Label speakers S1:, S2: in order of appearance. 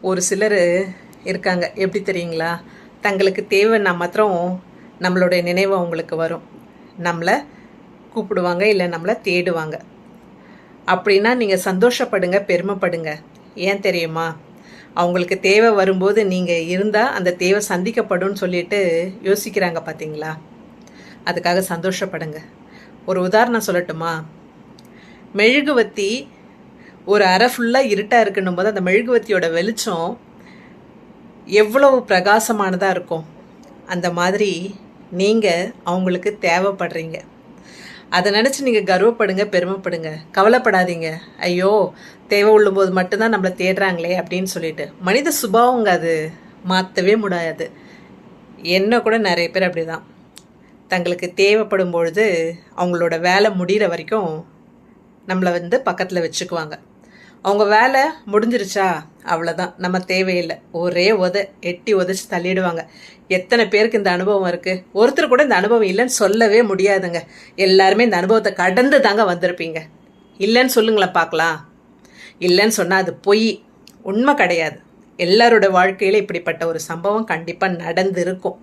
S1: ஒரு சிலர் இருக்காங்க, எப்படி தெரியுங்களா? தங்களுக்கு தேவைன்னா மாத்திரம் நம்மளுடைய நினைவு அவங்களுக்கு வரும். நம்மளை கூப்பிடுவாங்க, இல்லை நம்மளை தேடுவாங்க. அப்படின்னா நீங்கள் சந்தோஷப்படுங்க, பெருமைப்படுங்க. ஏன் தெரியுமா? அவங்களுக்கு தேவை வரும்போது நீங்கள் இருந்தால் அந்த தேவை சந்திக்கப்படும் சொல்லிட்டு யோசிக்கிறாங்க பார்த்தீங்களா? அதுக்காக சந்தோஷப்படுங்க. ஒரு உதாரணம் சொல்லட்டுமா? மெழுகுவத்தி ஒரு அறை ஃபுல்லாக இருட்டாக இருக்குன்னும் போது அந்த மெழுகுவத்தியோட வெளிச்சம் எவ்வளவு பிரகாசமானதாக இருக்கும். அந்த மாதிரி நீங்கள் அவங்களுக்கு தேவைப்படுறீங்க. அதை நினச்சி நீங்கள் கர்வப்படுங்க, பெருமைப்படுங்க. கவலைப்படாதீங்க, ஐயோ தேவை உள்ளும்போது மட்டும்தான் நம்மளை தேடுறாங்களே அப்படின்னு சொல்லிட்டு. மனித சுபாவங்க, அது மாற்றவே முடியாது. என்ன கூட நிறைய பேர் அப்படி தான். தங்களுக்கு தேவைப்படும் பொழுது அவங்களோட வேலை முடிகிற வரைக்கும் நம்மளை பக்கத்தில் வச்சுக்குவாங்க. அவங்க வேலை முடிஞ்சிருச்சா அவ்வளோதான், நம்ம தேவையில்லை, ஒரே எட்டி உதச்சி தள்ளிடுவாங்க. எத்தனை பேருக்கு இந்த அனுபவம் இருக்குது? ஒருத்தர் கூட இந்த அனுபவம் இல்லைன்னு சொல்லவே முடியாதுங்க. எல்லாருமே இந்த அனுபவத்தை கடந்து தாங்க வந்திருப்பீங்க. இல்லைன்னு சொல்லுங்களேன் பார்க்கலாம். இல்லைன்னு சொன்னால் அது பொய், உண்மை கிடையாது. எல்லாரோட வாழ்க்கையில் இப்படிப்பட்ட ஒரு சம்பவம் கண்டிப்பாக நடந்திருக்கும்.